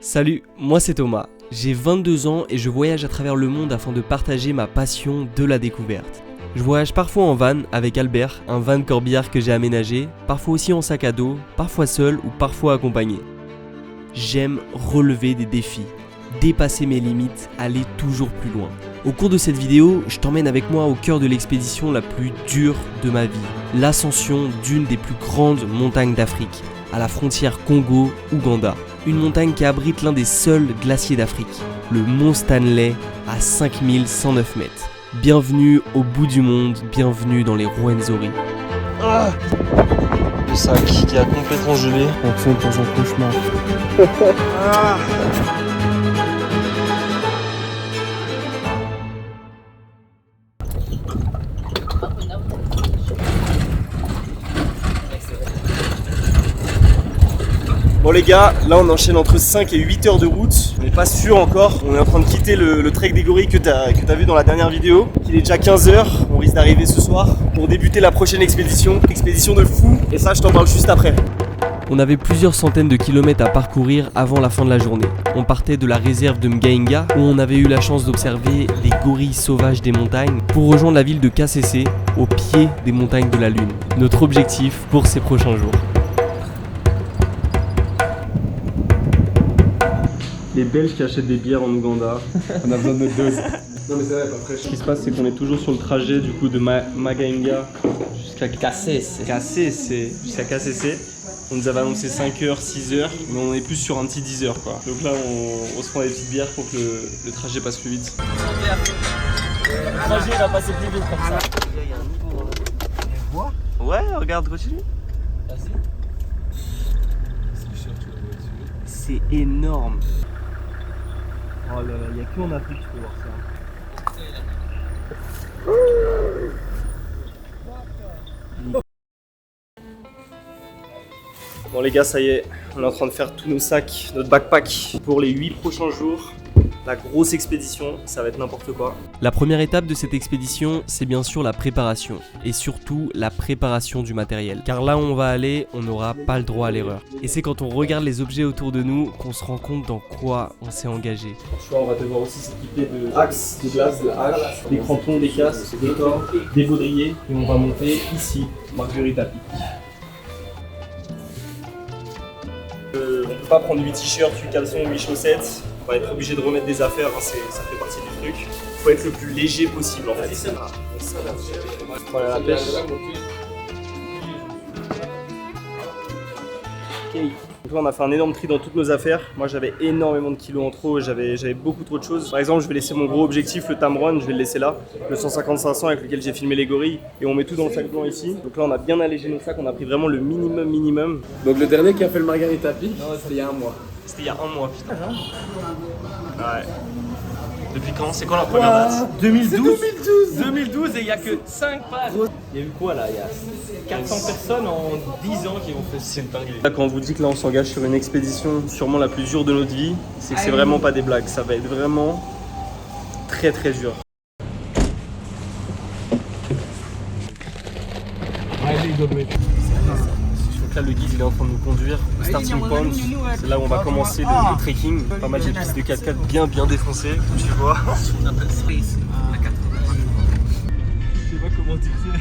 Salut, moi c'est Thomas, j'ai 22 ans et je voyage à travers le monde afin de partager ma passion de la découverte. Je voyage parfois en van avec Albert, un van corbillard que j'ai aménagé, parfois aussi en sac à dos, parfois seul ou parfois accompagné. J'aime relever des défis, dépasser mes limites, aller toujours plus loin. Au cours de cette vidéo, je t'emmène avec moi au cœur de l'expédition la plus dure de ma vie, l'ascension d'une des plus grandes montagnes d'Afrique, à la frontière Congo-Ouganda. Une montagne qui abrite l'un des seuls glaciers d'Afrique, le mont Stanley à 5109 mètres. Bienvenue au bout du monde, bienvenue dans les Rwenzori. Le sac qui a complètement gelé. On tombe dans un cauchemar. Bon les gars, là on enchaîne entre 5 et 8 heures de route. On n'est pas sûr encore. On est en train de quitter le trek des gorilles que t'as vu dans la dernière vidéo. Il est déjà 15 h. On risque d'arriver ce soir pour débuter la prochaine expédition. Expédition de fou. Et ça je t'en parle juste après. On avait plusieurs centaines de kilomètres à parcourir avant la fin de la journée. On partait de la réserve de Mgainga où on avait eu la chance d'observer les gorilles sauvages des montagnes pour rejoindre la ville de Kasese au pied des montagnes de la Lune. Notre objectif pour ces prochains jours. Les Belges qui achètent des bières en Ouganda. On a besoin de notre dose. Non mais c'est vrai, pas fraîche. Ce qui se passe c'est qu'on est toujours sur le trajet du coup de Magainga jusqu'à Kasese. Jusqu'à Kasese. On nous avait annoncé 5 h, 6 h, mais on est plus sur un petit 10 h quoi. Donc là on se prend des petites bières pour que le trajet passe plus vite. Le trajet va passer plus vite comme ça. Il y a un niveau. Ouais, regarde, continue. C'est énorme. Oh là là, il n'y a que en Afrique tu peux voir ça. Bon les gars, ça y est, on est en train de faire tous nos sacs, notre backpack pour les 8 prochains jours. La grosse expédition, ça va être n'importe quoi. La première étape de cette expédition, c'est bien sûr la préparation, et surtout la préparation du matériel. Car là où on va aller, on n'aura pas le droit à l'erreur. Et c'est quand on regarde les objets autour de nous qu'on se rend compte dans quoi on s'est engagé. Franchement, on va devoir aussi s'équiper de axes, de glace, de haches, des crampons, des casques, des cordes, des baudriers, et on va monter ici, Marguerite Pic. On peut pas prendre 8 t-shirts, 8 caleçons, 8 chaussettes. On va être obligé de remettre des affaires, hein, ça fait partie du truc. Faut être le plus léger possible en fait. Voilà la pêche. Ok. Donc là, on a fait un énorme tri dans toutes nos affaires. Moi j'avais énormément de kilos en trop, j'avais beaucoup trop de choses. Par exemple, je vais laisser mon gros objectif, le Tamron, je vais le laisser là. Le 150-500 avec lequel j'ai filmé les gorilles. Et on met tout dans le sac blanc ici. Donc là on a bien allégé nos sacs, on a pris vraiment le minimum. Donc le dernier qui a fait le Margarita Pic, c'était il y a un mois. C'était il y a un mois, putain. Ouais. Depuis quand? C'est quand la première date? 2012 et il n'y a que 5 pages. Il y a eu quoi là? Il y a 400 personnes en 10 ans qui ont fait cette dinguerie. Là, quand on vous dit que là on s'engage sur une expédition sûrement la plus dure de notre vie, c'est que c'est vraiment pas des blagues. Ça va être vraiment très dur. Donc là le guide il est en train de nous conduire au starting point, c'est là où on va commencer le trekking. Pas mal des pistes de 4x4 bien défoncées comme tu vois. Je sais pas comment tu sais.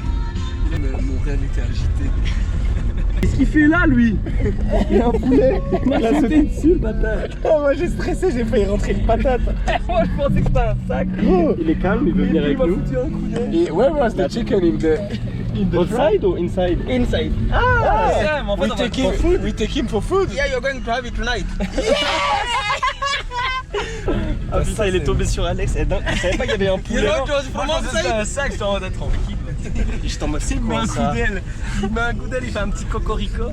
Mon rêve était agité. Qu'est-ce qu'il fait là lui? Il y a un poulet. Il a sauté dessus le bâtard. Oh, moi j'ai stressé, j'ai failli rentrer une patate. Moi je pensais que c'était un sac. Oh. Il est calme, il veut venir avec nous. Where was the chicken in the Outside or inside? Inside. Ah! We take him for food. Yeah, you're going to have it tonight. Ah putain, il est tombé sur Alex. Je savais pas qu'il y avait un poulet. C'était un sac, je t'en d'être tranquille. J'étais en mode c'est quoi ça? Il met un coup d'aile, il fait un petit cocorico.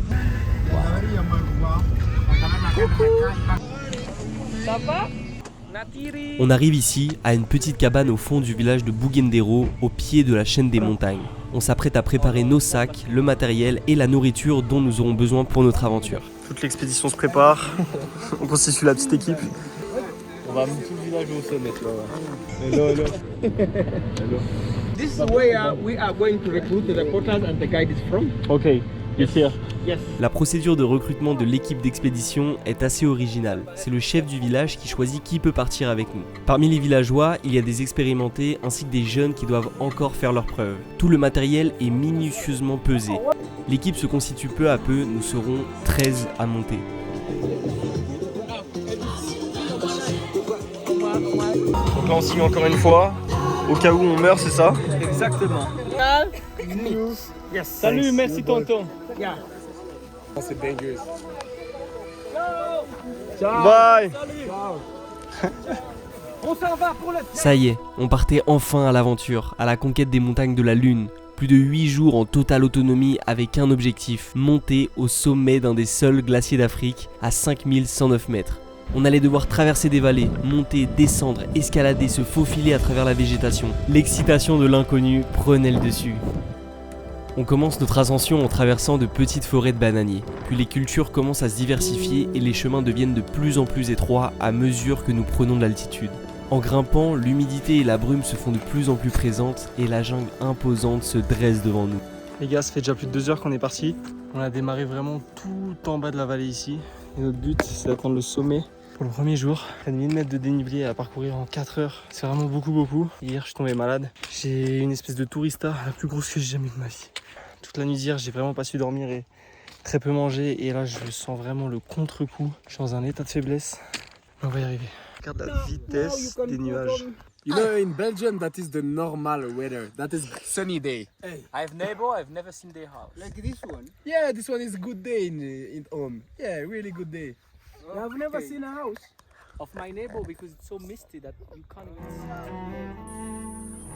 Ça va? On arrive ici à une petite cabane au fond du village de Bugendero, au pied de la chaîne des montagnes. On s'apprête à préparer nos sacs, le matériel et la nourriture dont nous aurons besoin pour notre aventure. Toute l'expédition se prépare. On constitue la petite équipe. On va mettre tout le village au sommet là. Hello. This is where we are going to recruit the reporters and the guide is from. Okay. La procédure de recrutement de l'équipe d'expédition est assez originale. C'est le chef du village qui choisit qui peut partir avec nous. Parmi les villageois, il y a des expérimentés ainsi que des jeunes qui doivent encore faire leurs preuves. Tout le matériel est minutieusement pesé. L'équipe se constitue peu à peu, nous serons 13 à monter. Donc là on signe encore une fois, au cas où on meurt, c'est ça? Exactement. Yes. Salut, merci tonton. C'est dangereux. Bye. On s'en va pour le... Ça y est, on partait enfin à l'aventure, à la conquête des montagnes de la Lune. Plus de 8 jours en totale autonomie avec un objectif, monter au sommet d'un des seuls glaciers d'Afrique à 5109 mètres. On allait devoir traverser des vallées, monter, descendre, escalader, se faufiler à travers la végétation. L'excitation de l'inconnu prenait le dessus. On commence notre ascension en traversant de petites forêts de bananiers. Puis les cultures commencent à se diversifier et les chemins deviennent de plus en plus étroits à mesure que nous prenons de l'altitude. En grimpant, l'humidité et la brume se font de plus en plus présentes et la jungle imposante se dresse devant nous. Les gars, ça fait déjà plus de 2 heures qu'on est parti. On a démarré vraiment tout en bas de la vallée ici. Et notre but, c'est d'atteindre le sommet pour le premier jour. Près de 1000 mètres de dénivelé à parcourir en 4 heures. C'est vraiment beaucoup. Hier, je suis tombé malade. J'ai une espèce de tourista, la plus grosse que j'ai jamais eu de ma vie. Toute la nuit d'hier, j'ai vraiment pas su dormir et très peu manger. Et là, je sens vraiment le contre-coup. Je suis dans un état de faiblesse. Mais on va y arriver. Regarde la vitesse des nuages. You know, in Belgium, that is the normal weather. That is sunny day. Hey, I've never seen their house. Like this one. Yeah, this one is good day in home. Yeah, really good day. I've never seen a house. Of my neighbor because it's so misty that you can't even see.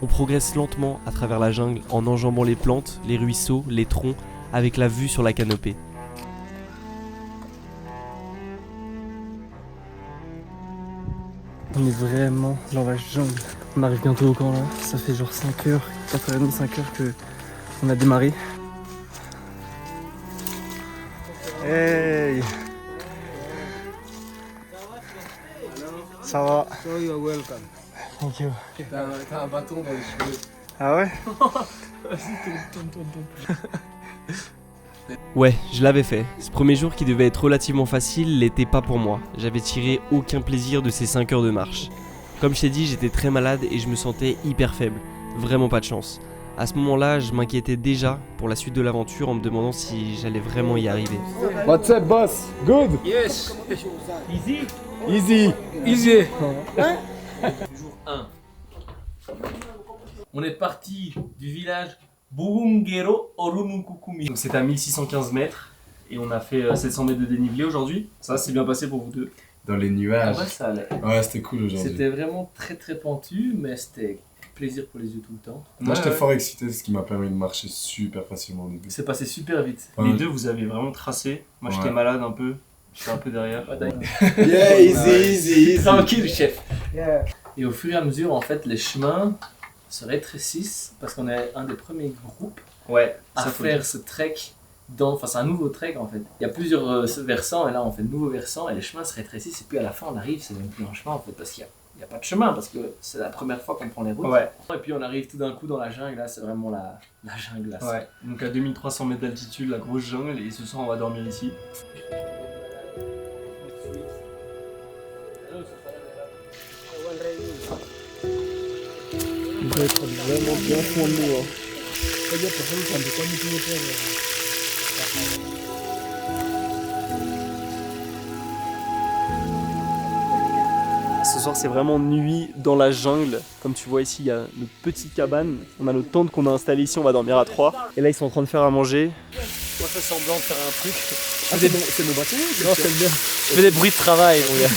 On progresse lentement à travers la jungle en enjambant les plantes, les ruisseaux, les troncs, avec la vue sur la canopée. On est vraiment dans la jungle. On arrive bientôt au camp là. Ça fait genre 5 heures, 4h30, 5 heures que on a démarré. Hey! Ça va? So you're welcome. Thank you. T'as un bâton dans les cheveux. Ah ouais? Ouais, je l'avais fait. Ce premier jour qui devait être relativement facile l'était pas pour moi. J'avais tiré aucun plaisir de ces 5 heures de marche. Comme je t'ai dit, j'étais très malade et je me sentais hyper faible. Vraiment pas de chance. À ce moment-là, je m'inquiétais déjà pour la suite de l'aventure en me demandant si j'allais vraiment y arriver. What's up, boss? Good? Yes. Easy. Easy. Jour 1. On est parti du village Bugungero Orumunkukumi. Donc c'était à 1615 mètres et on a fait 700 mètres de dénivelé aujourd'hui. Ça s'est bien passé pour vous deux. Dans les En nuages. vrai, ça allait. Ouais, c'était cool aujourd'hui. C'était vraiment très pentu, mais c'était plaisir pour les yeux tout le temps. Moi, j'étais Ouais. fort excité, ce qui m'a permis de marcher super facilement au début. C'est passé super vite. Ouais. Les deux, vous avez vraiment tracé. Moi, j'étais Ouais. malade un peu. J'étais un peu derrière. Yeah, easy. Tranquille, chef. Yeah. Et au fur et à mesure, en fait, les chemins se rétrécissent parce qu'on est un des premiers groupes Ouais, à ça faut faire ce trek. Enfin, c'est un nouveau trek en fait. Il y a plusieurs versants et là on fait de nouveaux versants et les chemins se rétrécissent et puis à la fin on arrive, c'est même plus un chemin en fait parce qu'il n'y a pas de chemin parce que c'est la première fois qu'on prend les routes. Ouais. Et puis on arrive tout d'un coup dans la jungle, là c'est vraiment la jungle là. Ouais, donc à 2300 mètres d'altitude, la grosse jungle, et ce soir on va dormir ici. Il doit être vraiment bien fond de l'eau. Ce soir c'est vraiment nuit dans la jungle. Comme tu vois ici, il y a notre petite cabane. On a notre tente qu'on a installée ici, on va dormir à 3. Et là ils sont en train de faire à manger. On fait semblant de faire un truc. C'est nos bâtons? Non, c'est bien. Je fais des bruits de travail, mon gars.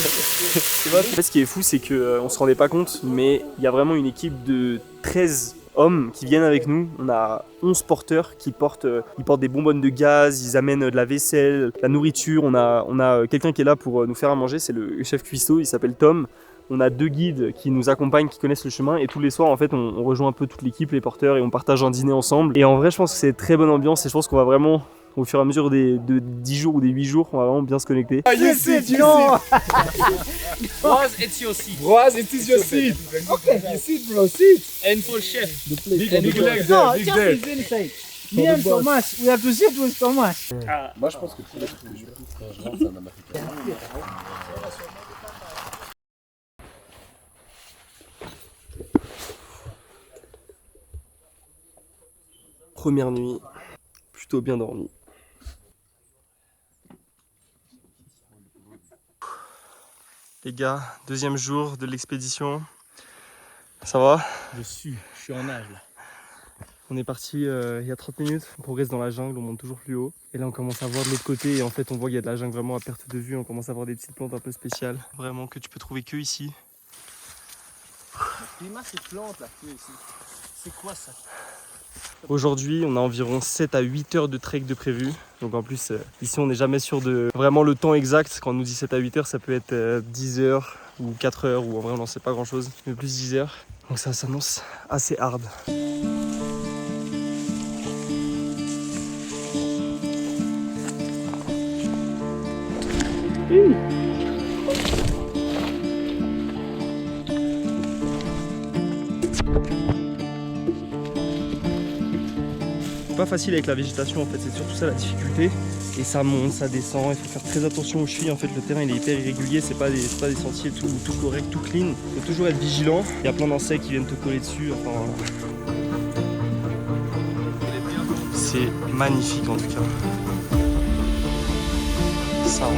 En fait, ce qui est fou, c'est qu'on se rendait pas compte, mais il y a vraiment une équipe de 13 hommes qui viennent avec nous. On a 11 porteurs qui portent des bonbonnes de gaz, ils amènent de la vaisselle, de la nourriture. On a quelqu'un qui est là pour nous faire à manger, c'est le chef cuistot, il s'appelle Tom. On a 2 guides qui nous accompagnent, qui connaissent le chemin, et tous les soirs en fait on rejoint un peu toute l'équipe, les porteurs, et on partage un dîner ensemble. Et en vrai je pense que c'est très bonne ambiance et je pense qu'on va vraiment, au fur et à mesure de 10 jours ou des 8 jours, on va vraiment bien se connecter. Roz, it's your seat. Roaz, it is your seat. Okay, you sit, bro, sit. And for chef. The place. Big leg there, big leg. Me and Thomas, we have to sit with Thomas. Moi, je pense que tous les trucs que je bouffe quand je rentre, c'est un américain. Première nuit, plutôt bien dormi. Les gars, deuxième jour de l'expédition. Ça va? Je suis en nage là. On est parti il y a 30 minutes, on progresse dans la jungle, on monte toujours plus haut. Et là on commence à voir de l'autre côté et en fait on voit qu'il y a de la jungle vraiment à perte de vue. On commence à voir des petites plantes un peu spéciales, vraiment que tu peux trouver que ici. Climat, ces plantes là, ici. C'est quoi ça? Aujourd'hui on a environ 7 à 8 heures de trek de prévu. Donc en plus ici on n'est jamais sûr de vraiment le temps exact. Quand on nous dit 7 à 8 heures ça peut être 10 heures ou 4 heures ou en vrai on n'en sait pas grand chose. Mais plus 10 heures. Donc ça s'annonce assez hard. Pas facile avec la végétation en fait, c'est surtout ça la difficulté. Et ça monte, ça descend, il faut faire très attention aux chevilles. En fait le terrain il est hyper irrégulier, c'est pas des sentiers tout correct, tout clean. Il faut toujours être vigilant, il y a plein d'insectes qui viennent te coller dessus, enfin voilà. C'est magnifique en tout cas. Ça rentre.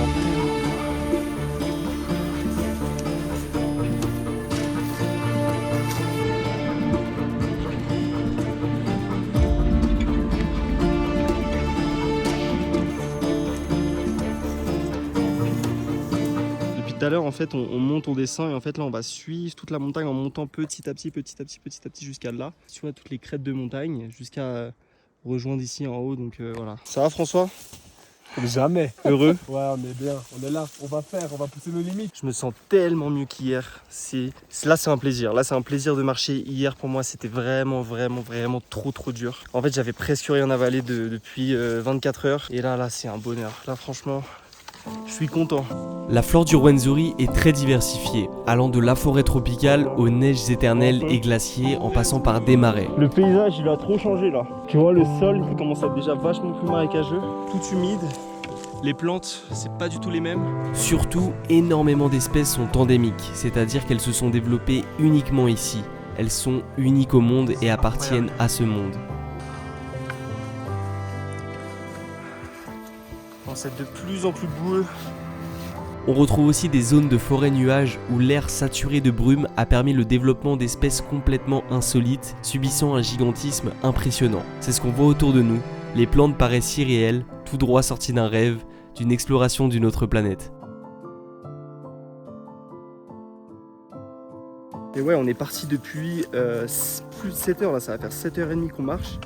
Tout à l'heure en fait on monte, on descend et en fait là on va suivre toute la montagne en montant petit à petit jusqu'à là, sur toutes les crêtes de montagne jusqu'à rejoindre ici en haut, donc voilà. Ça va François? Jamais. Heureux? Ouais, on est bien, on est là, on va pousser nos limites. Je me sens tellement mieux qu'hier, là c'est un plaisir, là c'est un plaisir de marcher. Hier pour moi c'était vraiment trop dur. En fait j'avais presque rien avalé depuis 24 heures et là c'est un bonheur, là franchement je suis content. La flore du Rwenzori est très diversifiée, allant de la forêt tropicale aux neiges éternelles et glaciers en passant par des marais. Le paysage il a trop changé là. Tu vois le sol il commence à être déjà vachement plus marécageux, tout humide. Les plantes c'est pas du tout les mêmes. Surtout, énormément d'espèces sont endémiques, c'est-à-dire qu'elles se sont développées uniquement ici. Elles sont uniques au monde et appartiennent à ce monde. C'est de plus en plus boueux. On retrouve aussi des zones de forêt nuages où l'air saturé de brume a permis le développement d'espèces complètement insolites, subissant un gigantisme impressionnant. C'est ce qu'on voit autour de nous. Les plantes paraissent irréelles, tout droit sorties d'un rêve, d'une exploration d'une autre planète. Et ouais, on est parti depuis plus de 7 heures là, ça va faire 7h30 qu'on marche.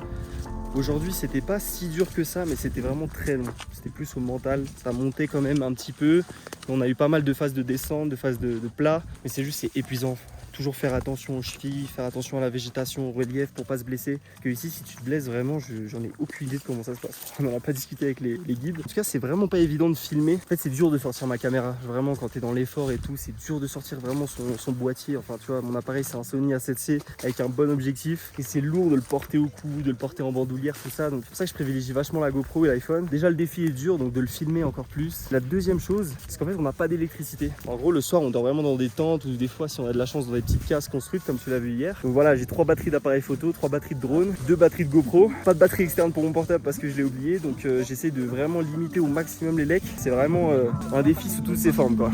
Aujourd'hui c'était pas si dur que ça, mais c'était vraiment très long. C'était plus au mental, ça montait quand même un petit peu. On a eu pas mal de phases de descente, de phases de plat, mais c'est juste c'est épuisant. Toujours faire attention aux chevilles, faire attention à la végétation, au relief pour pas se blesser. Que ici si tu te blesses vraiment, j'en ai aucune idée de comment ça se passe. On n'en a pas discuté avec les guides. En tout cas c'est vraiment pas évident de filmer. En fait c'est dur de sortir ma caméra. Vraiment quand t'es dans l'effort et tout, c'est dur de sortir vraiment son boîtier. Enfin tu vois, mon appareil c'est un Sony A7C avec un bon objectif. Et c'est lourd de le porter au cou, de le porter en bandoulière, tout ça. Donc c'est pour ça que je privilégie vachement la GoPro et l'iPhone. Déjà le défi est dur, donc de le filmer encore plus. La deuxième chose, c'est qu'en fait on n'a pas d'électricité. En gros le soir on dort vraiment dans des tentes ou des fois si on a de la chance dans des petites cases construites comme tu l'as vu hier. Donc voilà, j'ai 3 batteries d'appareil photo, 3 batteries de drone, 2 batteries de GoPro, pas de batterie externe pour mon portable parce que je l'ai oublié, donc j'essaie de vraiment limiter au maximum les leaks. C'est vraiment un défi sous toutes ses formes quoi.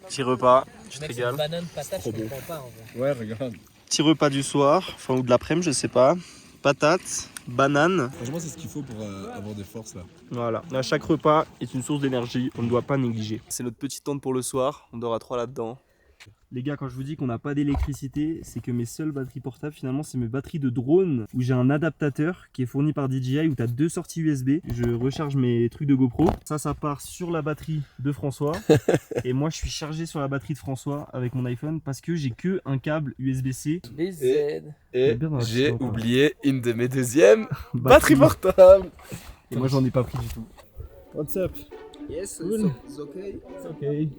Petit repas, tu te régales. Banane, patate, je comprends pas en vrai. Ouais, regarde. Petit repas du soir, enfin ou de l'après-midi, je sais pas. Patates, bananes. Franchement, c'est ce qu'il faut pour avoir des forces là. Voilà, à chaque repas est une source d'énergie, on ne doit pas négliger. C'est notre petite tente pour le soir, on dort à 3 là-dedans. Les gars, quand je vous dis qu'on n'a pas d'électricité, c'est que mes seules batteries portables, finalement, c'est mes batteries de drone où j'ai un adaptateur qui est fourni par DJI où tu as 2 sorties USB. Je recharge mes trucs de GoPro. Ça part sur la batterie de François. Et moi, je suis chargé sur la batterie de François avec mon iPhone parce que j'ai que un câble USB-C. Et j'ai oublié une de mes deuxièmes Batterie portable. Et moi, j'en ai pas pris du tout. What's up? Yes, it's okay.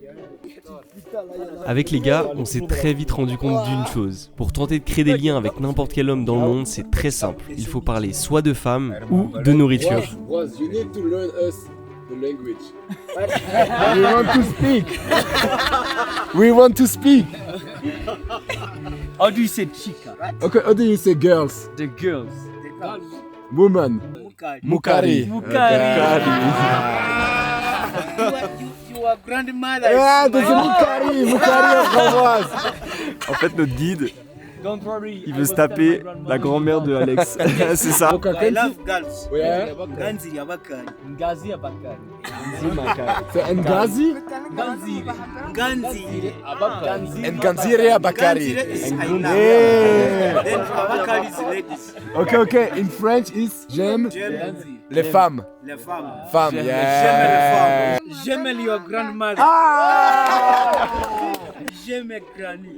Avec les gars, on s'est très vite rendu compte d'une chose. Pour tenter de créer des liens avec n'importe quel homme dans le monde, c'est très simple. Il faut parler soit de femmes ou de nourriture. Was, you need to learn us the language. We want to speak. We want to speak. How do you say chica? Okay, how do you say girls? The girls. Woman. Mukari. Mukari. You are grandmother. Ah, c'est Mukari. Mukari en Framboise. En fait, notre guide, Don't worry. il veut se taper la grand-mère de Alex. C'est ça. I love girls. Yeah. Ganzi Abakari. Ngazi Abakari. C'est Ngazi? Ganzi. Ganzi. Ngazire Abakari. is I love. Yeah. Then Abakari is ladies. Okay, okay. In French is j'aime Ganzi. les femmes. Les femmes. Femmes, yeah. J'aime your grandmother. Ah! J'aime granny.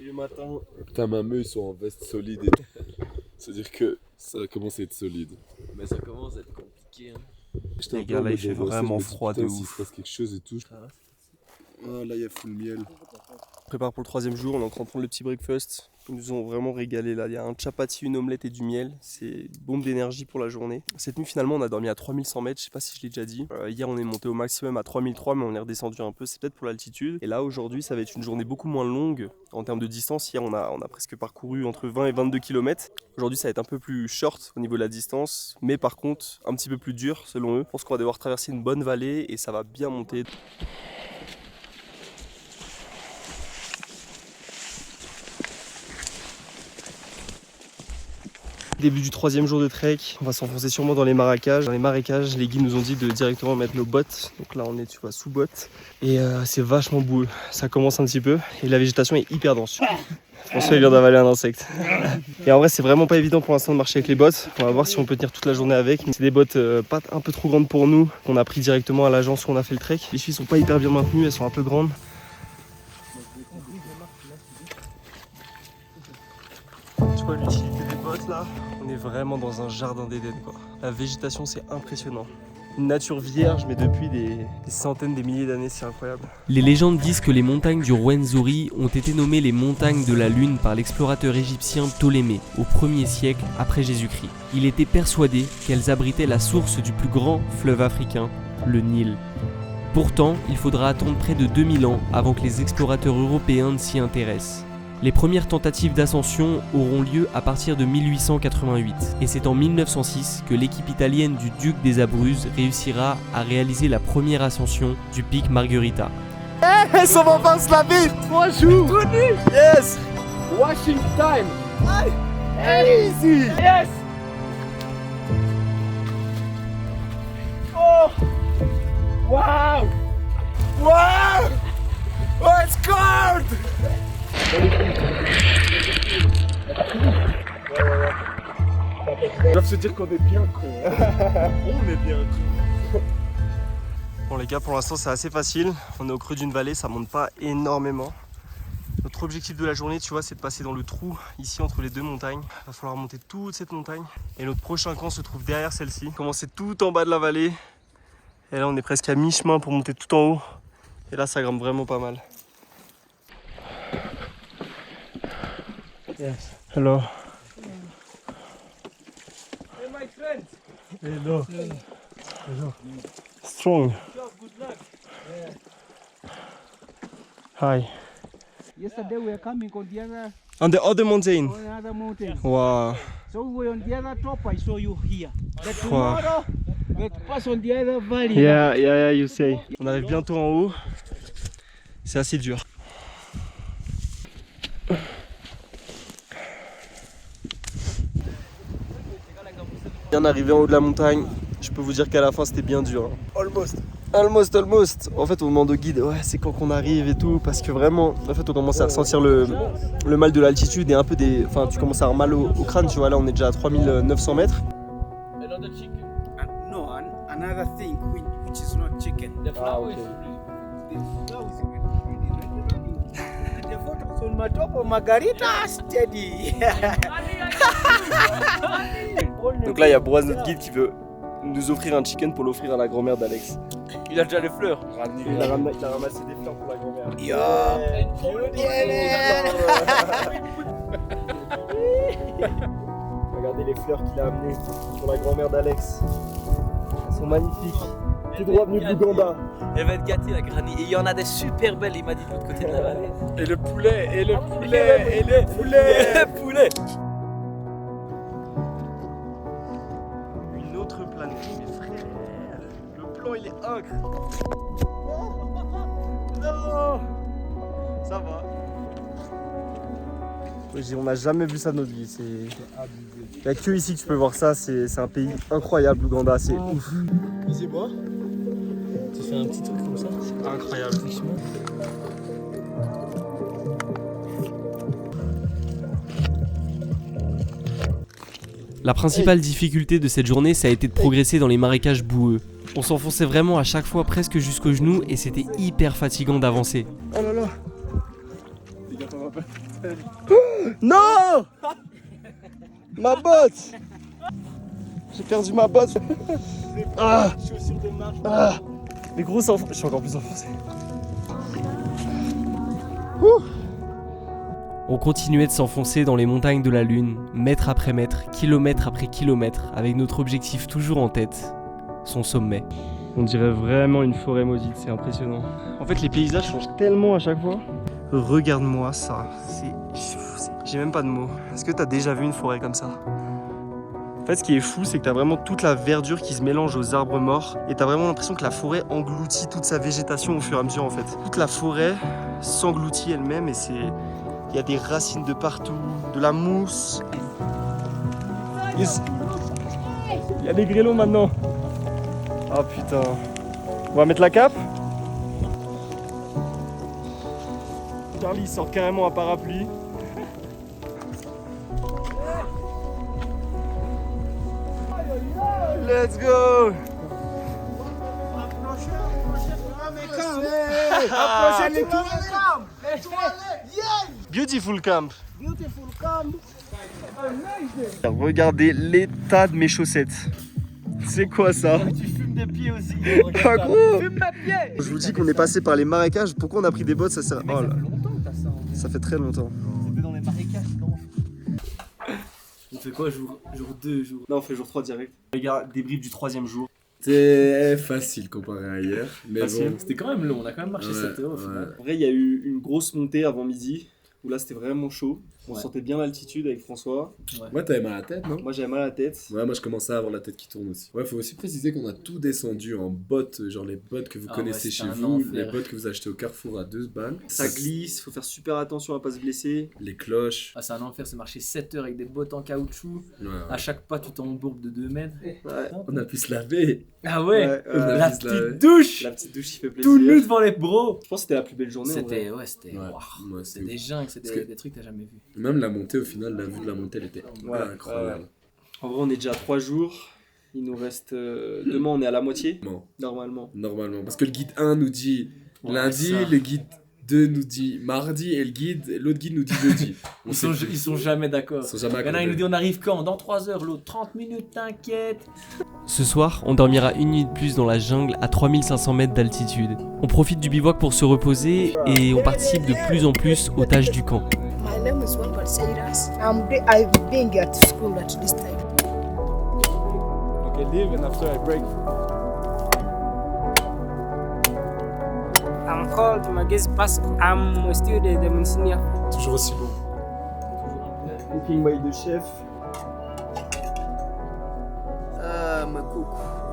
Le matin. Putain, ma meuf, ils sont en veste solide. C'est-à-dire que ça commence à être solide. Mais ça commence à être compliqué. J'étais un Les peu gars, en là, il mode fait angoissé, vraiment je me dis, froid de putain, s'il ouf. se passe quelque chose et tout. Ah, là, il y a full miel. On prépare pour le 3e jour, on est en train de prendre le petit breakfast. Ils nous ont vraiment régalé là. Il y a un chapati, une omelette et du miel. C'est une bombe d'énergie pour la journée. Cette nuit, finalement, on a dormi à 3100 mètres. Je sais pas si je l'ai déjà dit. Hier, on est monté au maximum à 3003, mais on est redescendu un peu. C'est peut-être pour l'altitude. Et là, aujourd'hui, ça va être une journée beaucoup moins longue en termes de distance. Hier, on a presque parcouru entre 20 et 22 km. Aujourd'hui, ça va être un peu plus short au niveau de la distance, mais par contre, un petit peu plus dur selon eux. Je pense qu'on va devoir traverser une bonne vallée et ça va bien monter. Début du 3e jour de trek, on va s'enfoncer sûrement dans les marécages. Dans les marécages, les guides nous ont dit de directement mettre nos bottes. Donc là, on est, tu vois, sous bottes. Et c'est vachement boueux. Ça commence un petit peu. Et la végétation est hyper dense. François, il vient d'avaler un insecte. Et en vrai, c'est vraiment pas évident pour l'instant de marcher avec les bottes. On va voir si on peut tenir toute la journée avec. C'est des bottes pas un peu trop grandes pour nous, qu'on a pris directement à l'agence où on a fait le trek. Les chevilles sont pas hyper bien maintenues, elles sont un peu grandes. Tu vois l'utilité des bottes là? On est vraiment dans un jardin d'Éden quoi. La végétation c'est impressionnant. Une nature vierge mais depuis des centaines, des milliers d'années, c'est incroyable. Les légendes disent que les montagnes du Rwenzori ont été nommées les montagnes de la Lune par l'explorateur égyptien Ptolémée au 1er siècle après Jésus-Christ. Il était persuadé qu'elles abritaient la source du plus grand fleuve africain, le Nil. Pourtant, il faudra attendre près de 2000 ans avant que les explorateurs européens ne s'y intéressent. Les premières tentatives d'ascension auront lieu à partir de 1888 et c'est en 1906 que l'équipe italienne du duc des Abruzzes réussira à réaliser la première ascension du pic Margherita. Hey, ça m'avance la vie. Bonjour. Good news. Yes. Washing time. Hey, easy. Yes. Oh. Wow. Wow. Oh, it's cold. Ils doivent se dire qu'on est bien con. On est bien con. Bon les gars, pour l'instant c'est assez facile. On est au creux d'une vallée, ça monte pas énormément. Notre objectif de la journée, tu vois, c'est de passer dans le trou ici entre les deux montagnes. Il va falloir monter toute cette montagne. Et notre prochain camp se trouve derrière celle-ci. Commencer tout en bas de la vallée. Et là on est presque à mi-chemin pour monter tout en haut. Et là ça grimpe vraiment pas mal. Yes. Hello. Hey, my friend. Hello. Hello. Strong. Good luck. Hi. Yesterday we were coming On the other mountain. on another mountain. Wow. So we were on the other top. I saw you here. But Wow. tomorrow we pass on the other valley. Yeah, you say. On arrive bientôt en haut. C'est assez dur. Bien arrivé en haut de la montagne, je peux vous dire qu'à la fin c'était bien dur. Almost. En fait on demande au guide, ouais c'est quand qu'on arrive et tout, parce que vraiment, en fait on commence à ressentir le mal de l'altitude et un peu des... Enfin tu commences à avoir mal au crâne, tu vois, là on est déjà à 3900 mètres. Another chicken. No, another thing which is not chicken. The flour is The flour is already ready. on my top of Margarita, steady. Donc là, il y a Boaz, notre guide, qui veut nous offrir un chicken pour l'offrir à la grand-mère d'Alex. Il a déjà les fleurs. Il a ramassé des fleurs pour la grand-mère. Regardez les fleurs qu'il a amenées pour la grand-mère d'Alex. Elles sont magnifiques. Tout droit venu de l'Ouganda. Elle va être gâtée la granny. Et il y en a des super belles, il m'a dit de l'autre côté de la vallée. Et le poulet, et le poulet, et le poulet. Le poulet. Une autre planète, mes frères. Le plan, il est incroyable. Non. Ça va. On n'a jamais vu ça de notre vie. Il n'y a que ici que tu peux voir ça. C'est un pays incroyable, l'Ouganda. C'est ouf. Vas-y, bois. Tu fais un petit truc comme ça. C'est incroyable. La principale difficulté de cette journée, ça a été de progresser dans les marécages boueux. On s'enfonçait vraiment à chaque fois presque jusqu'aux genoux et c'était hyper fatigant d'avancer. Oh là là. Non. Ma botte. J'ai perdu ma botte. Ah. Ah. Mais gros, je suis encore plus enfoncé. On continuait de s'enfoncer dans les montagnes de la Lune, mètre après mètre, kilomètre après kilomètre, avec notre objectif toujours en tête, son sommet. On dirait vraiment une forêt maudite, c'est impressionnant. En fait, les paysages changent tellement à chaque fois. Regarde-moi ça, j'ai même pas de mots. Est-ce que t'as déjà vu une forêt comme ça? En fait, ce qui est fou, c'est que t'as vraiment toute la verdure qui se mélange aux arbres morts et t'as vraiment l'impression que la forêt engloutit toute sa végétation au fur et à mesure en fait. Toute la forêt s'engloutit elle-même et il y a des racines de partout, de la mousse. Il y a des grêlons maintenant. Ah putain. On va mettre la cape. Charlie sort carrément un parapluie. Let's go. Beautiful camp. Beautiful camp. Regardez l'état de mes chaussettes. C'est quoi ça? Tu fumes des pieds aussi. Ah gros. Fume mes pieds. Je vous dis qu'on est passé par les marécages. Pourquoi on a pris des bottes? Ça sert. Oh là. Longtemps que t'as ça. Ça fait très longtemps. C'était dans les marécages, non? On fait quoi, jour 2, jour? Là on fait jour 3 direct. Les gars, débrief du 3e jour. C'était facile comparé à hier. Mais Facile. bon. C'était quand même long, on a quand même marché 7 heures au final. En vrai, il y a eu une grosse montée avant midi où là c'était vraiment chaud. On Ouais. sentait bien l'altitude avec François. Ouais, t'avais mal à la tête, non? Moi j'avais mal à la tête. Ouais, moi je commençais à avoir la tête qui tourne aussi. Ouais, faut aussi préciser qu'on a tout descendu en bottes, genre les bottes que vous Ah connaissez ouais, chez c'était un vous, enfer. les bottes que vous achetez au Carrefour à 2 balles. Ça glisse, faut faire super attention à pas se blesser. Les cloches. Ah, c'est un enfer, c'est marcher 7 heures avec des bottes en caoutchouc. Ouais, ouais. À chaque pas, tu t'embourbe de 2 mètres. Ouais. On a pu se laver. Ah ouais, Ouais, la pu se petite laver. douche. La petite douche qui fait plaisir. Tout nu devant les bros. Je pense que c'était la plus belle journée. en vrai. C'était Ouais, waouh, ouais, c'est c'est des jungles, c'est Parce des, que- des trucs que t'as jamais vu. Même la montée, au final, la vue de la montée, elle était Ouais, incroyable. En vrai, on est déjà à 3 jours. Il nous reste. Demain, on est à la moitié. Bon, Normalement. normalement. Parce que le guide 1 nous dit Ouais, lundi, ça. le guide 2 nous dit mardi et l'autre guide nous dit jeudi. On sait plus. Ils sont jamais d'accord. Ils sont jamais Il y en a, il accordés. nous dit on arrive quand? Dans 3 heures, l'autre 30 minutes, t'inquiète. Ce soir, on dormira une nuit de plus dans la jungle à 3500 mètres d'altitude. On profite du bivouac pour se reposer et on participe de plus en plus aux tâches du camp. My name is Wambal Sairas. I've been at school at this time. Okay, leave and after I break. I'm called Magis Pasco. I'm a student at Monsignor. Toujours aussi beau. Cooking by the chef. My cook,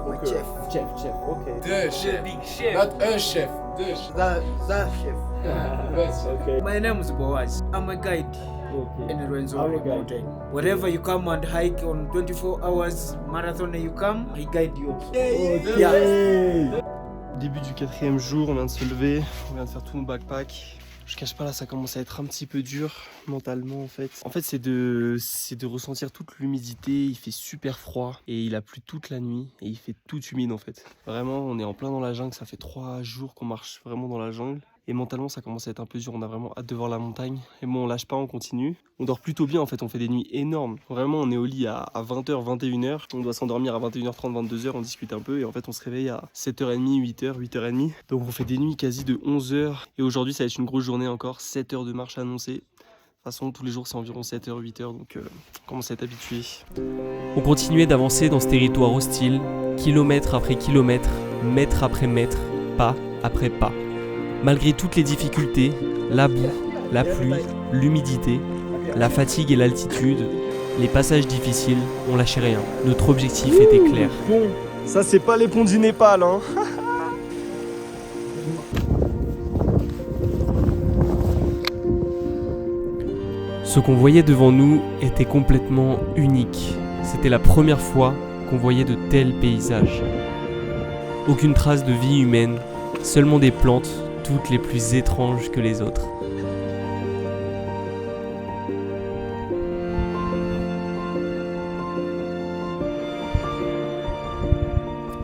my chef. Chef, ok. Deux chefs. Big chef. Not un chef. Deux chefs. The chef. Ok. My name is Boaz. I'm a guide in the Rwenzori Mountain. Wherever you come and hike on 24 hours marathon you come, I guide you. Yeah. Début du 4e jour, on vient de se lever, on vient de faire tous nos backpacks. Je cache pas là, ça commence à être un petit peu dur mentalement en fait. En fait, c'est de ressentir toute l'humidité, il fait super froid et il a plu toute la nuit et il fait tout humide en fait. Vraiment, on est en plein dans la jungle, ça fait 3 jours qu'on marche vraiment dans la jungle Et mentalement, ça commence à être un peu dur. On a vraiment hâte de voir la montagne. Et bon, on lâche pas, on continue. On dort plutôt bien en fait. On fait des nuits énormes. Vraiment, on est au lit à 20h, 21h. On doit s'endormir à 21h30, 22h. On discute un peu. Et en fait, on se réveille à 7h30, 8h, 8h30. Donc, on fait des nuits quasi de 11h. Et aujourd'hui, ça va être une grosse journée encore. 7 heures de marche annoncée. De toute façon, tous les jours, c'est environ 7h, 8h. Donc, on commence à être habitué. On continuait d'avancer dans ce territoire hostile, kilomètre après kilomètre, mètre après mètre, pas après pas. Malgré toutes les difficultés, la boue, la pluie, l'humidité, la fatigue et l'altitude, les passages difficiles, on lâchait rien. Notre objectif était clair. Bon, ça c'est pas les ponts du Népal, hein. Ce qu'on voyait devant nous était complètement unique. C'était la première fois qu'on voyait de tels paysages. Aucune trace de vie humaine, seulement des plantes, toutes les plus étranges que les autres.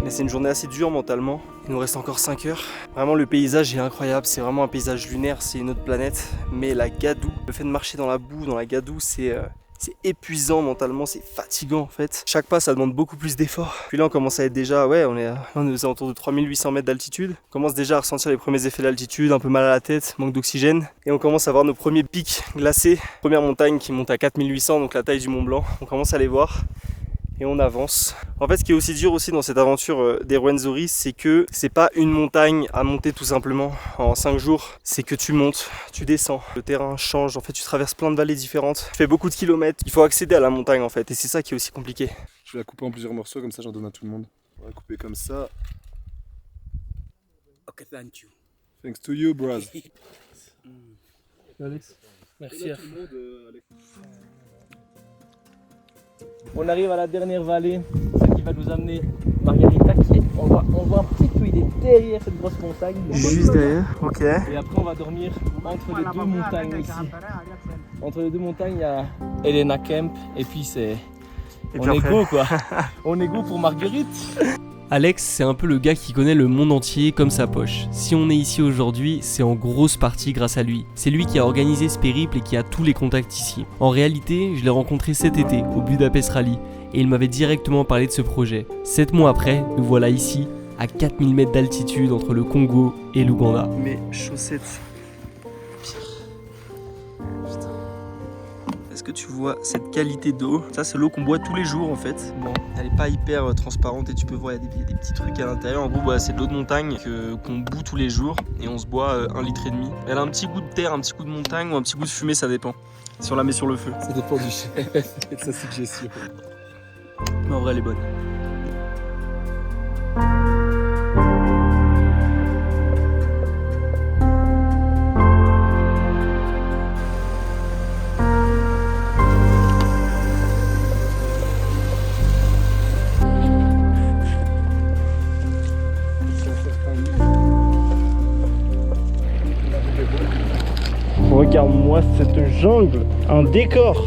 C'est une journée assez dure mentalement. Il nous reste encore 5 heures. Vraiment le paysage est incroyable, c'est vraiment un paysage lunaire, c'est une autre planète. Mais la gadoue, le fait de marcher dans la boue, dans la gadoue, c'est épuisant mentalement, c'est fatigant en fait. Chaque pas ça demande beaucoup plus d'efforts. Puis là on commence à être déjà, on est aux alentours de 3800 mètres d'altitude. On commence déjà à ressentir les premiers effets d'altitude, un peu mal à la tête, manque d'oxygène. Et on commence à voir nos premiers pics glacés. Première montagne qui monte à 4800, donc la taille du Mont Blanc. On commence à les voir. Et on avance. En fait, ce qui est aussi dur aussi dans cette aventure des Ruwenzori, c'est que c'est pas une montagne à monter tout simplement en 5 jours. C'est que tu montes, tu descends, le terrain change. En fait, tu traverses plein de vallées différentes. Tu fais beaucoup de kilomètres. Il faut accéder à la montagne en fait. Et c'est ça qui est aussi compliqué. Je vais la couper en plusieurs morceaux, comme ça j'en donne à tout le monde. On va la couper comme ça. Okay, thank you. Thanks to you, bros. Alex. Merci. On arrive à la dernière vallée, celle qui va nous amener Margarita, on voit un petit peu, il est derrière cette grosse montagne. Juste derrière, ok. Et après on va dormir entre les deux montagnes ici. Entre les deux montagnes, il y a Elena Camp et puis c'est... On est go quoi. On est go pour Marguerite. Alex, c'est un peu le gars qui connaît le monde entier comme sa poche. Si on est ici aujourd'hui, c'est en grosse partie grâce à lui. C'est lui qui a organisé ce périple et qui a tous les contacts ici. En réalité, je l'ai rencontré cet été au Budapest Rally et il m'avait directement parlé de ce projet. 7 mois après, nous voilà ici, à 4000 mètres d'altitude entre le Congo et l'Ouganda. Mes chaussettes. Est-ce que tu vois cette qualité d'eau? Ça c'est l'eau qu'on boit tous les jours en fait. Bon, elle est pas hyper transparente et tu peux voir il y a des petits trucs à l'intérieur. En gros c'est de l'eau de montagne qu'on bout tous les jours et on se boit 1,5 litre. Elle a un petit goût de terre, un petit goût de montagne ou un petit goût de fumée, ça dépend. Si on la met sur le feu. Ça dépend du chef et de sa suggestion. Mais en vrai elle est bonne. Regarde-moi cette jungle, un décor.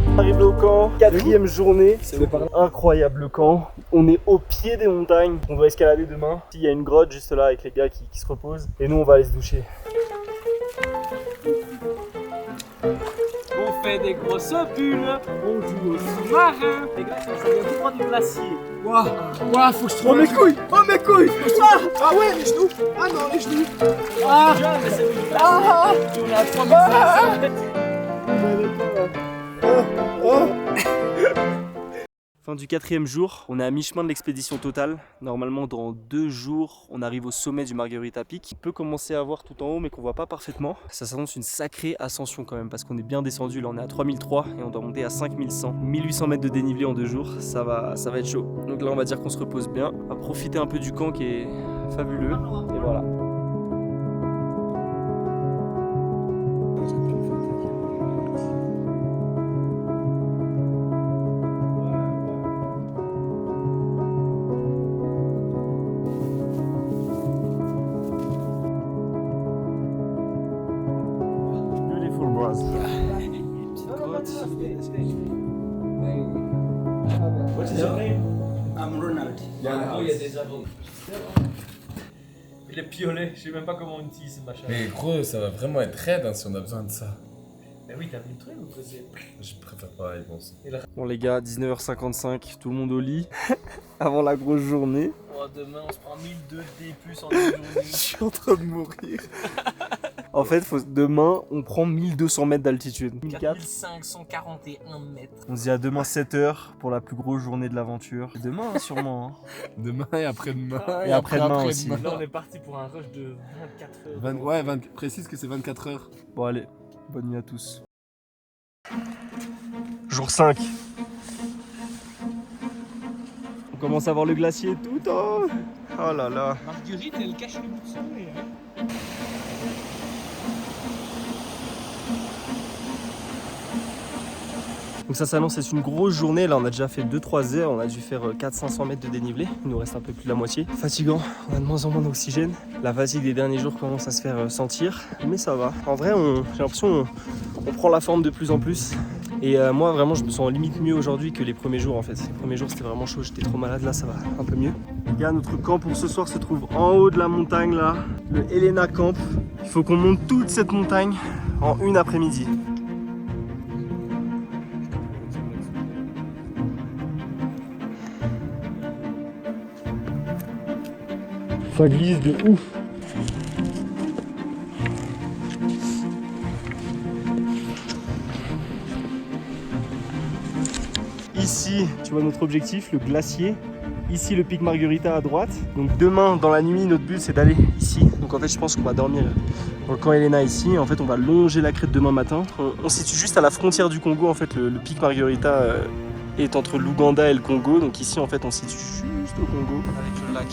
On arrive au camp, 4e journée, c'est incroyable le camp. On est au pied des montagnes, on doit escalader demain. Il y a une grotte juste là avec les gars qui se reposent et nous on va aller se doucher. On fait des grosses bulles, on joue au sous-marin. Les gars, ça vient tout droit du glacier. Ouah, faut que je trouve mes couilles. Oh mes couilles. Ah ouais, les genoux. Ah non, les genoux. Ah, mais c'est du glacier. On est à 3500 mètres. Fin du 4e jour, on est à mi-chemin de l'expédition totale. Normalement dans 2 jours, on arrive au sommet du Margarita Peak. On peut commencer à voir tout en haut mais qu'on voit pas parfaitement. Ça s'annonce une sacrée ascension quand même parce qu'on est bien descendu. Là on est à 3003 et on doit monter à 5100. 1800 mètres de dénivelé en 2 jours, ça va être chaud. Donc là on va dire qu'on se repose bien. On va profiter un peu du camp qui est fabuleux. Et voilà. I'm Ronald. Oh, il y a des avants. les piolets, je sais même pas comment on utilise ce machin. Mais gros, ça va vraiment être raide hein, si on a besoin de ça. Bah oui, t'as vu le truc ou quoi c'est... Je préfère pas y penser. Bon les gars, 19h55, tout le monde au lit. Avant la grosse journée. Oh, demain on se prend 1002 D+, en une journée. Je suis en train de mourir. En fait, demain, on prend 1200 mètres d'altitude. 4541 mètres. On se dit à demain 7h pour la plus grosse journée de l'aventure. Demain, hein, sûrement. Hein. Demain et après-demain. Et après-demain aussi. Là, on est parti pour un rush de 24 heures. Ouais, précise que c'est 24 heures. Bon, allez, bonne nuit à tous. Jour 5. On commence à voir le glacier tout. Oh là là. Marguerite, elle cache le bout de son nez. Hein. Donc ça s'annonce être une grosse journée, là on a déjà fait 2-3 heures, on a dû faire 400-500 mètres de dénivelé, il nous reste un peu plus de la moitié. Fatigant, on a de moins en moins d'oxygène, la fatigue des derniers jours commence à se faire sentir, mais ça va. En vrai j'ai l'impression on prend la forme de plus en plus. Et moi vraiment je me sens limite mieux aujourd'hui que les premiers jours en fait. Les premiers jours c'était vraiment chaud, j'étais trop malade, là ça va un peu mieux. Les gars, notre camp pour ce soir se trouve en haut de la montagne là, le Helena Camp. Il faut qu'on monte toute cette montagne en une après-midi. Ça glisse de ouf. Ici, tu vois notre objectif, le glacier. Ici, le pic Margarita à droite. Donc demain, dans la nuit, notre but c'est d'aller ici. Donc en fait, je pense qu'on va dormir dans le camp Helena ici. En fait, on va longer la crête demain matin. On se situe juste à la frontière du Congo. En fait, le pic Margarita est entre l'Ouganda et le Congo. Donc ici, en fait, on se situe juste au Congo avec le lac.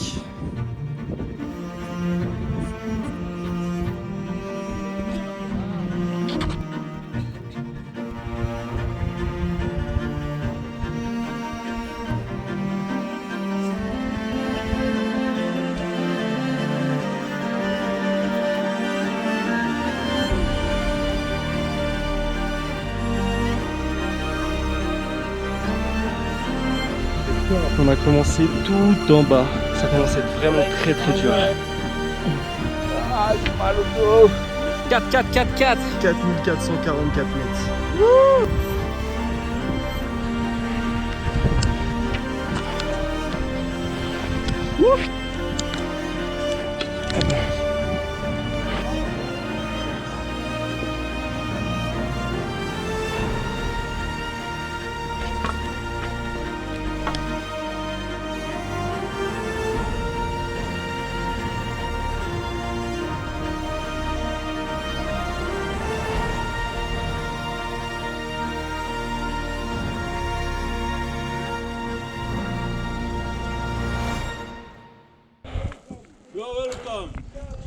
On a commencé tout en bas. Ça commence à être vraiment très dur. Ah, j'ai mal au dos. 4, 4, 4, 4. 4444 mètres. Wouh. Ouf.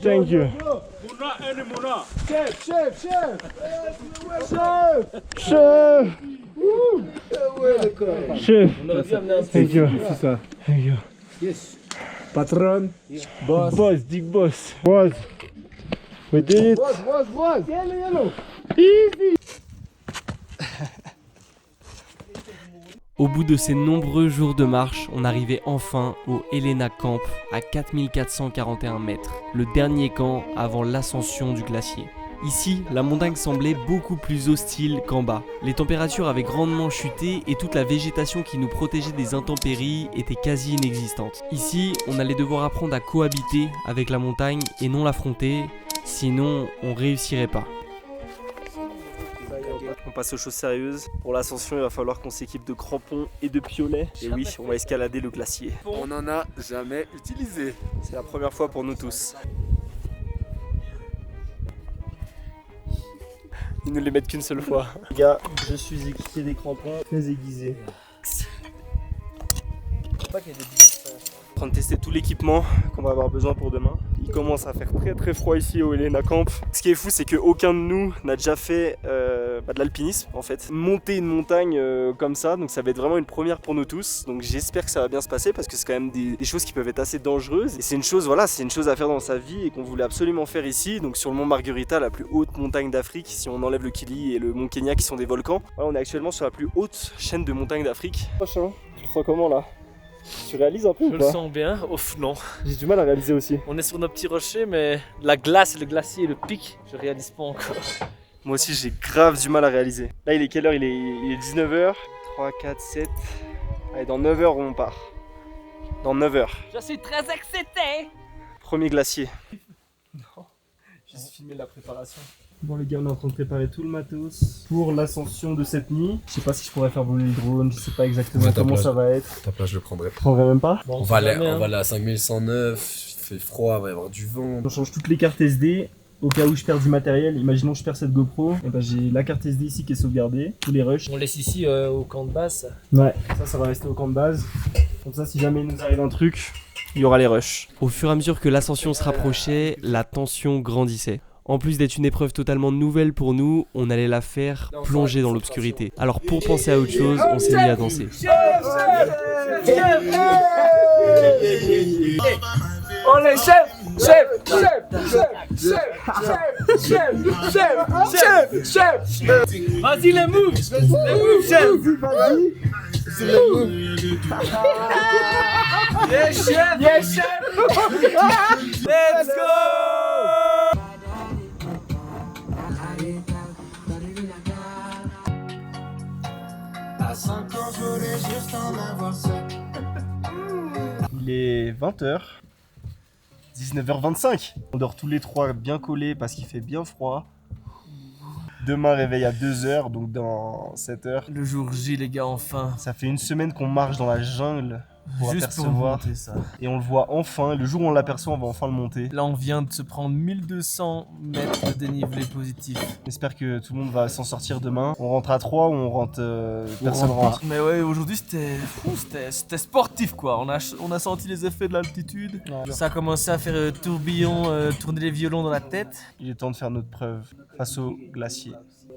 Thank you. Chef! Chef. On aurait dû amener un Thank you. C'est ça. Thank you. Yes. Patron. Boss. Boss, big boss. Boss. We did it. Boss. Yellow. Easy. Au bout de ces nombreux jours de marche, on arrivait enfin au Helena Camp à 4441 mètres, le dernier camp avant l'ascension du glacier. Ici, la montagne semblait beaucoup plus hostile qu'en bas. Les températures avaient grandement chuté et toute la végétation qui nous protégeait des intempéries était quasi inexistante. Ici, on allait devoir apprendre à cohabiter avec la montagne et non l'affronter, sinon on réussirait pas. On passe aux choses sérieuses. Pour l'ascension, il va falloir qu'on s'équipe de crampons et de piolets. Et oui, on va escalader le glacier. On n'en a jamais utilisé. C'est la première fois pour nous tous. Ils ne les mettent qu'une seule fois. Les gars, je suis équipé des crampons très aiguisés. En train de tester tout l'équipement qu'on va avoir besoin pour demain. Il commence à faire très froid ici au Helena Camp. Ce qui est fou, c'est qu'aucun de nous n'a déjà fait de l'alpinisme en fait. Monter une montagne comme ça, donc ça va être vraiment une première pour nous tous. Donc j'espère que ça va bien se passer parce que c'est quand même des choses qui peuvent être assez dangereuses. Et c'est une chose, voilà, c'est une chose à faire dans sa vie et qu'on voulait absolument faire ici. Donc sur le mont Margarita, la plus haute montagne d'Afrique, si on enlève le Kili et le mont Kenya qui sont des volcans. Voilà, on est actuellement sur la plus haute chaîne de montagnes d'Afrique. Prochain, tu le sens comment là? Tu réalises un peu ou Je pas? le sens bien. Ouf, non. J'ai du mal à réaliser aussi. On est sur nos petits rochers, mais la glace, le glacier et le pic, je réalise pas encore. Moi aussi j'ai grave du mal à réaliser. Là il est quelle heure? Il est 19h. 3, 4, 7. Allez, dans 9h on part. Dans 9h. Je suis très excité. Premier glacier. Juste filmer la préparation. Bon les gars, on est en train de préparer tout le matos pour l'ascension de cette nuit. Je sais pas si je pourrais faire voler le drone, je sais pas exactement comment ça va être. Ta place, je le prendrai. Je prendrais même pas. Bon, On va aller à 5109, il fait froid, il va y avoir du vent. On change toutes les cartes SD. Au cas où je perds du matériel, imaginons que je perds cette GoPro, et ben j'ai la carte SD ici qui est sauvegardée, tous les rushs. On laisse ici au camp de base. Ouais, ça va rester au camp de base. Comme ça, si jamais il nous arrive un truc, il y aura les rushs. Au fur et à mesure que l'ascension se rapprochait, la tension grandissait. En plus d'être une épreuve totalement nouvelle pour nous, on allait la faire plonger dans l'obscurité. Alors pour penser à autre chose, on s'est mis à danser. On est chef, chef, chef, chef, chef, chef, chef, chef, chef. Vas-y les moves, chef. Yes, chef, yes, chef. Let's go. Il est 20h. 19h25. On dort tous les trois bien collés parce qu'il fait bien froid. Demain réveil à 2h, donc dans 7h. Le jour J les gars, enfin. Ça fait une semaine qu'on marche dans la jungle pour Juste pour apercevoir. monter ça. Et on le voit enfin, le jour où on l'aperçoit, on va enfin le monter. Là on vient de se prendre 1200 mètres de dénivelé positif. J'espère que tout le monde va s'en sortir demain. On rentre à 3 ou on rentre personne rentre. Mais ouais, aujourd'hui c'était sportif quoi. On a senti les effets de l'altitude. Ouais. Ça a commencé à faire tourbillon, tourner les violons dans la tête. Il est temps de faire notre preuve face au glacier.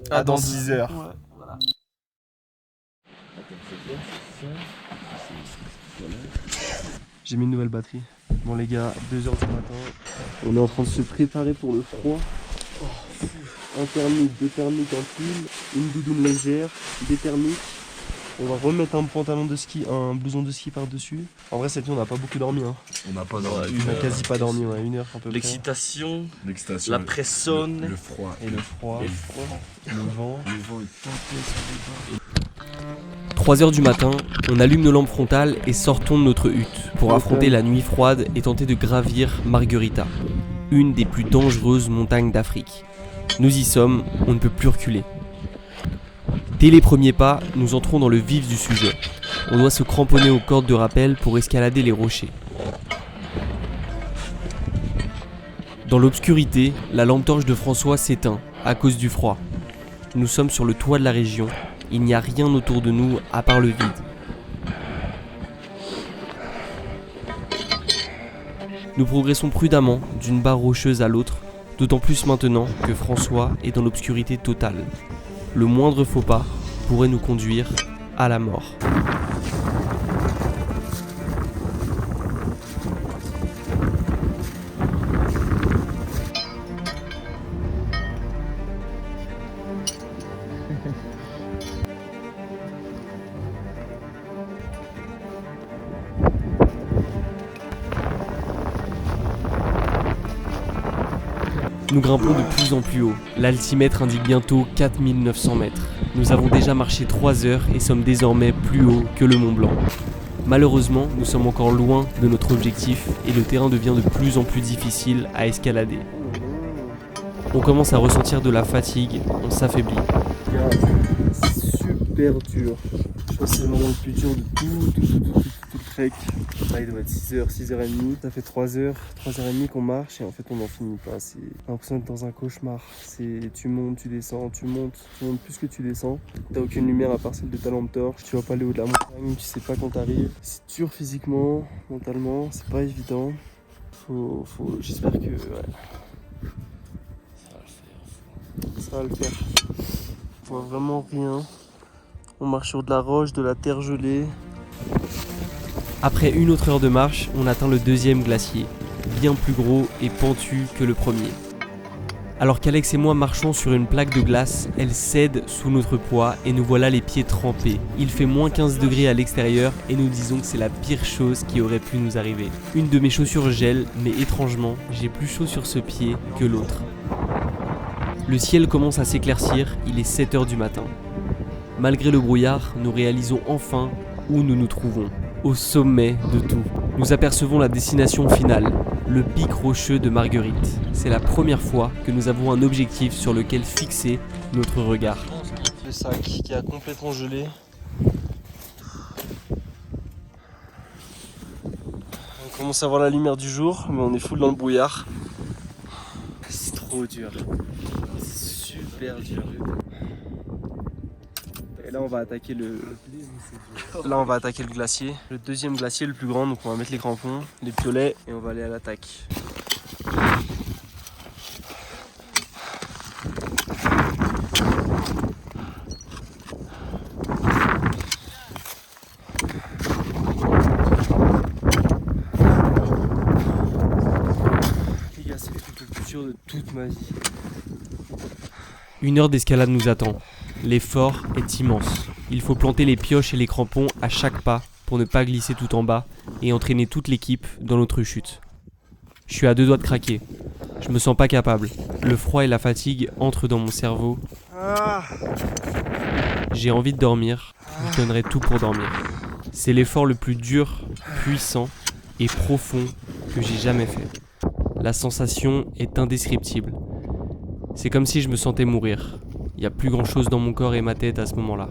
Ah, Dans 6 heures. Ouais, voilà. J'ai mis une nouvelle batterie. Bon les gars, 2h du matin. On est en train de se préparer pour le froid. Un thermique, deux thermiques en pile, une doudoune légère, des thermiques. On va remettre un pantalon de ski, un blouson de ski par-dessus. En vrai cette nuit on n'a pas beaucoup dormi. Hein. On n'a pas dormi. On n'a quasi pas dormi, ouais, 1 heure un peu près. L'excitation, L'excitation, la pression. le froid. Et le froid, le vent. Le vent est tempé sur les barres. 3h du matin, on allume nos lampes frontales et sortons de notre hutte pour affronter la nuit froide et tenter de gravir Margarita, une des plus dangereuses montagnes d'Afrique. Nous y sommes, on ne peut plus reculer. Dès les premiers pas, nous entrons dans le vif du sujet. On doit se cramponner aux cordes de rappel pour escalader les rochers. Dans l'obscurité, la lampe torche de François s'éteint à cause du froid. Nous sommes sur le toit de la région. Il n'y a rien autour de nous à part le vide. Nous progressons prudemment d'une barre rocheuse à l'autre, d'autant plus maintenant que François est dans l'obscurité totale. Le moindre faux pas pourrait nous conduire à la mort. Nous grimpons de plus en plus haut. L'altimètre indique bientôt 4900 mètres. Nous avons déjà marché 3 heures et sommes désormais plus haut que le Mont Blanc. Malheureusement, nous sommes encore loin de notre objectif et le terrain devient de plus en plus difficile à escalader. On commence à ressentir de la fatigue, on s'affaiblit. C'est super dur. Je pense que c'est le moment le plus dur de tout le trek. Là il doit être 6h, 6h30. Ça fait 3h, 3h30 qu'on marche et en fait on n'en finit pas. C'est l'impression d'être dans un cauchemar. Tu montes, tu descends, tu montes plus que tu descends. T'as aucune lumière à part celle de ta lampe torche. Tu vas pas aller au de la montagne, tu sais pas quand t'arrives. C'est dur physiquement, mentalement, c'est pas évident. J'espère que ça va le faire. On voit vraiment rien. On marche sur de la roche, de la terre gelée. Après une autre heure de marche, on atteint le deuxième glacier, bien plus gros et pentu que le premier. Alors qu'Alex et moi marchons sur une plaque de glace, elle cède sous notre poids et nous voilà les pieds trempés. Il fait moins 15 degrés à l'extérieur et nous disons que c'est la pire chose qui aurait pu nous arriver. Une de mes chaussures gèle, mais étrangement, j'ai plus chaud sur ce pied que l'autre. Le ciel commence à s'éclaircir, il est 7h du matin. Malgré le brouillard, nous réalisons enfin où nous nous trouvons. Au sommet de tout. Nous apercevons la destination finale, le pic rocheux de Marguerite. C'est la première fois que nous avons un objectif sur lequel fixer notre regard. Le sac qui a complètement gelé. On commence à voir la lumière du jour, mais on est full dans le brouillard. C'est trop dur. C'est super dur. Et là on va attaquer le glacier. Le deuxième glacier le plus grand, donc on va mettre les crampons, les piolets et on va aller à l'attaque. Les gars, c'est le truc le plus dur de toute ma vie. 1 heure d'escalade nous attend. L'effort est immense. Il faut planter les pioches et les crampons à chaque pas pour ne pas glisser tout en bas et entraîner toute l'équipe dans notre chute. Je suis à 2 doigts de craquer. Je me sens pas capable. Le froid et la fatigue entrent dans mon cerveau. J'ai envie de dormir. Je donnerai tout pour dormir. C'est l'effort le plus dur, puissant et profond que j'ai jamais fait. La sensation est indescriptible. C'est comme si je me sentais mourir. Il n'y a plus grand chose dans mon corps et ma tête à ce moment-là.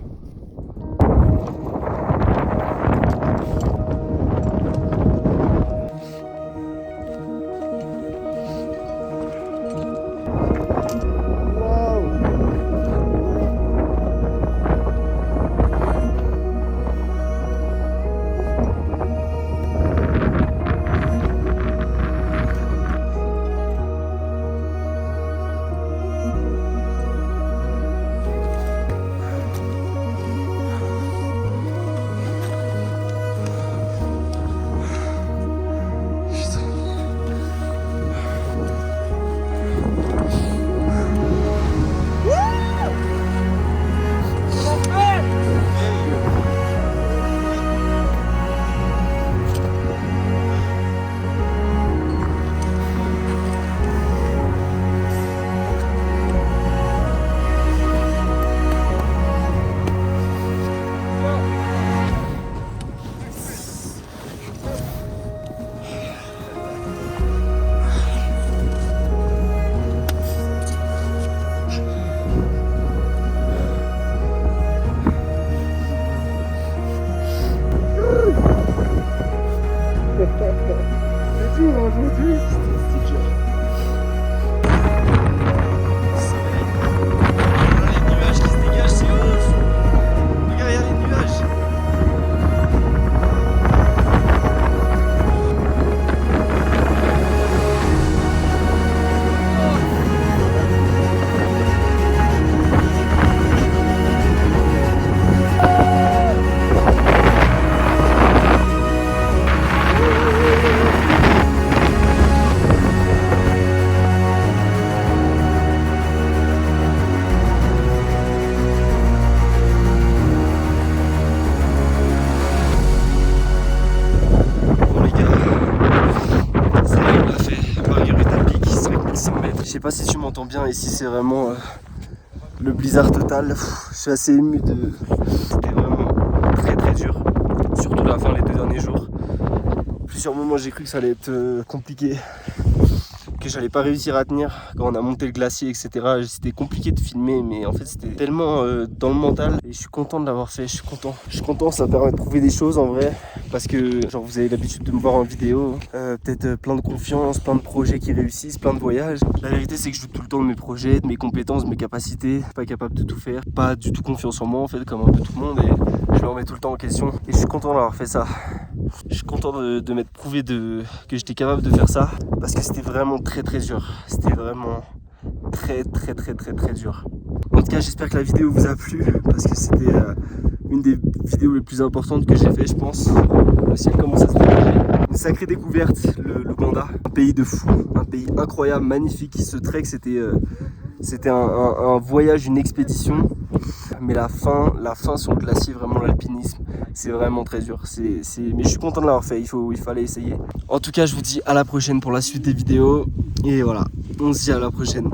Je sais pas si tu m'entends bien, ici c'est vraiment le blizzard total. Je suis assez ému de... C'était vraiment très très dur, surtout la fin, les 2 derniers jours. Plusieurs moments j'ai cru que ça allait être compliqué, que j'allais pas réussir à tenir quand on a monté le glacier, etc. C'était compliqué de filmer, mais en fait c'était tellement dans le mental et je suis content de l'avoir fait. Je suis content, ça me permet de prouver des choses en vrai, parce que genre vous avez l'habitude de me voir en vidéo, peut-être plein de confiance, plein de projets qui réussissent, plein de voyages. La vérité c'est que je doute tout le temps de mes projets, de mes compétences, de mes capacités, pas capable de tout faire, pas du tout confiance en moi en fait, comme un peu tout le monde, et je me remets tout le temps en question et je suis content d'avoir fait ça. Je suis content de m'être prouvé que j'étais capable de faire ça, parce que c'était vraiment très très dur. C'était vraiment très dur. En tout cas j'espère que la vidéo vous a plu, parce que c'était une des vidéos les plus importantes que j'ai fait, je pense. Le ciel commence à se dégager. Une sacrée découverte, l'Ouganda. Un pays de fou, un pays incroyable, magnifique. Ce trek, c'était un voyage, une expédition. Mais la fin sur le glacier, vraiment l'alpinisme, c'est vraiment très dur. Mais je suis content de l'avoir fait, il fallait essayer. En tout cas, je vous dis à la prochaine pour la suite des vidéos. Et voilà, on se dit à la prochaine.